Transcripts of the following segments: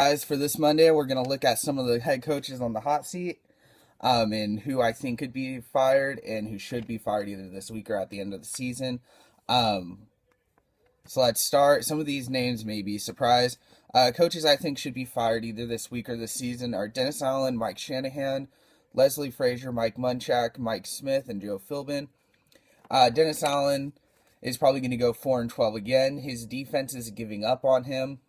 Guys, for this Monday, we're going to look at some of the head coaches on the hot seat, and who I think could be fired and who should be fired either this week or at the end of the season. Um, so let's start. Some of these names may be a surprise. Coaches I think should be fired either this week or this season are Dennis Allen, Mike Shanahan, Leslie Frazier, Mike Munchak, Mike Smith, and Joe Philbin. Dennis Allen is probably going to go 4-12 again. His defense is giving up on him.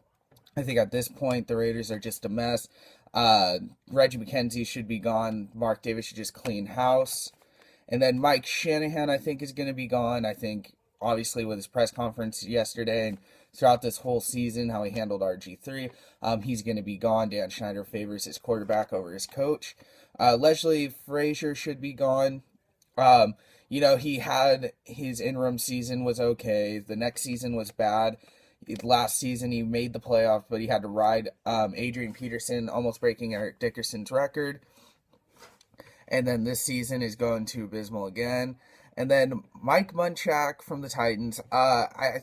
I think at this point the Raiders are just a mess. Reggie McKenzie should be gone. Mark Davis should just clean house. And then Mike Shanahan, I think, is going to be gone. I think, obviously, with his press conference yesterday and throughout this whole season, how he handled RG3, he's going to be gone. Dan Schneider favors his quarterback over his coach. Leslie Frazier should be gone. He had his interim season was okay. The next season was bad. Last season, he made the playoffs, but he had to ride Adrian Peterson, almost breaking Eric Dickerson's record. And then this season is going to abysmal again. And then Mike Munchak from the Titans. I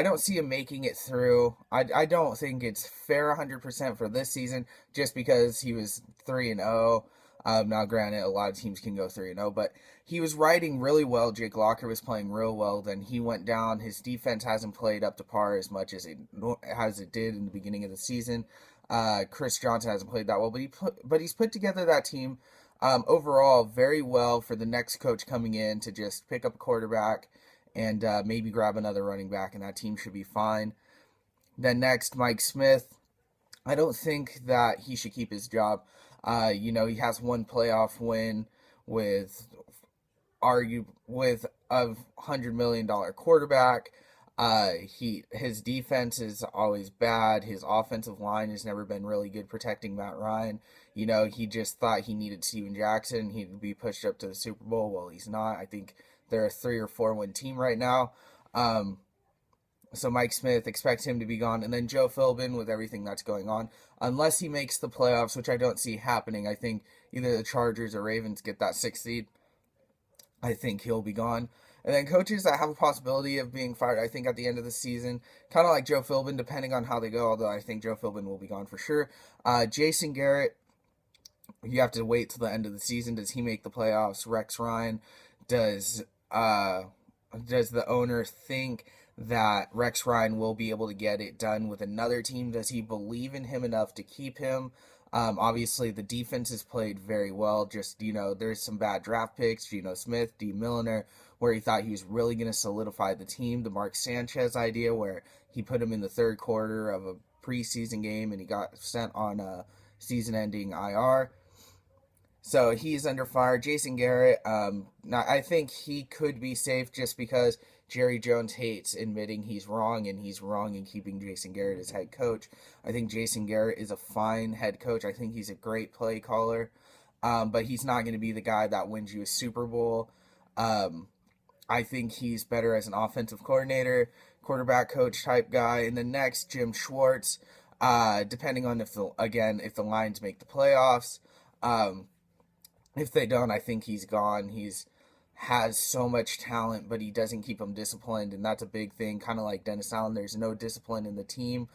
don't see him making it through. I don't think it's fair 100% for this season, just because he was 3-0. Now, granted, a lot of teams can go 3-0, but he was riding really well. Jake Locker was playing real well. Then he went down. His defense hasn't played up to par as much as it did in the beginning of the season. Chris Johnson hasn't played that well, but he's put together that team overall very well for the next coach coming in to just pick up a quarterback and maybe grab another running back, and that team should be fine. Then next, Mike Smith. I don't think that he should keep his job. He has one playoff win with a $100 million quarterback. His defense is always bad. His offensive line has never been really good protecting Matt Ryan. He just thought he needed Steven Jackson. He'd be pushed up to the Super Bowl. Well, he's not. I think they're a 3 or 4 win team right now. So Mike Smith, expects him to be gone. And then Joe Philbin, with everything that's going on, unless he makes the playoffs, which I don't see happening. I think either the Chargers or Ravens get that 6th seed. I think he'll be gone. And then coaches that have a possibility of being fired, I think, at the end of the season, kind of like Joe Philbin, depending on how they go, although I think Joe Philbin will be gone for sure. Jason Garrett, you have to wait till the end of the season. Does he make the playoffs? Rex Ryan, does the owner think that Rex Ryan will be able to get it done with another team? Does he believe in him enough to keep him? Obviously, the defense has played very well. Just, there's some bad draft picks. Geno Smith, D. Milliner, where he thought he was really going to solidify the team. The Mark Sanchez idea, where he put him in the third quarter of a preseason game and he got sent on a season-ending IR. So he's under fire. Jason Garrett, I think he could be safe just because Jerry Jones hates admitting he's wrong, and he's wrong in keeping Jason Garrett as head coach. I think Jason Garrett is a fine head coach. I think he's a great play caller, but he's not going to be the guy that wins you a Super Bowl. I think he's better as an offensive coordinator, quarterback coach type guy. And then next, Jim Schwartz, depending on if the Lions make the playoffs. If they don't, I think he's gone. Has so much talent, but he doesn't keep them disciplined, and that's a big thing. Kind of like Dennis Allen, there's no discipline in the team.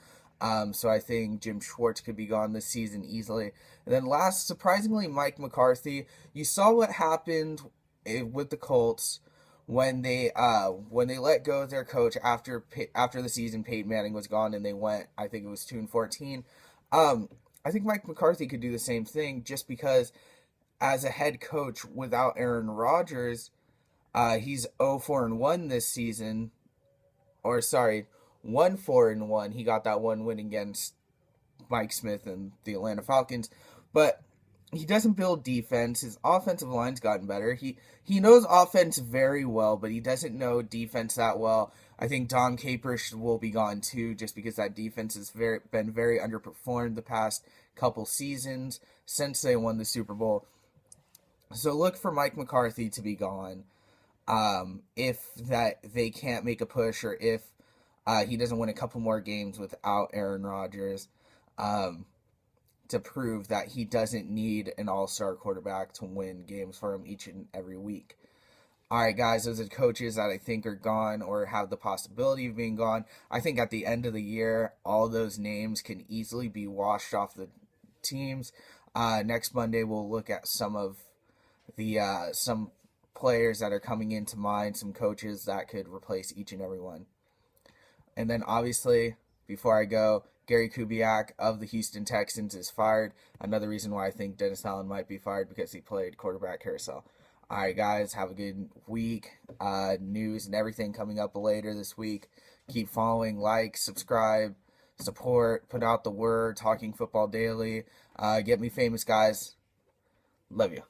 So I think Jim Schwartz could be gone this season easily. And then last, surprisingly, Mike McCarthy. You saw what happened with the Colts when they let go of their coach after the season. Peyton Manning was gone, and they went, I think it was 2-14. I think Mike McCarthy could do the same thing, just because as a head coach without Aaron Rodgers, he's 0-4-1 this season. Or sorry, 1-4-1. He got that one win against Mike Smith and the Atlanta Falcons. But he doesn't build defense. His offensive line's gotten better. He knows offense very well, but he doesn't know defense that well. I think Dom Capers will be gone too, just because that defense has been very underperformed the past couple seasons since they won the Super Bowl. So look for Mike McCarthy to be gone. If that they can't make a push, or if he doesn't win a couple more games without Aaron Rodgers, to prove that he doesn't need an all-star quarterback to win games for him each and every week. All right, guys, those are coaches that I think are gone or have the possibility of being gone. I think at the end of the year, all those names can easily be washed off the teams. Next Monday, we'll look at some players that are coming into mind, some coaches that could replace each and every one. And then obviously, before I go, Gary Kubiak of the Houston Texans is fired. Another reason why I think Dennis Allen might be fired because he played quarterback carousel. All right, guys, have a good week. News and everything coming up later this week. Keep following, like, subscribe, support, put out the word, Talking Football Daily. Get me famous, guys. Love you.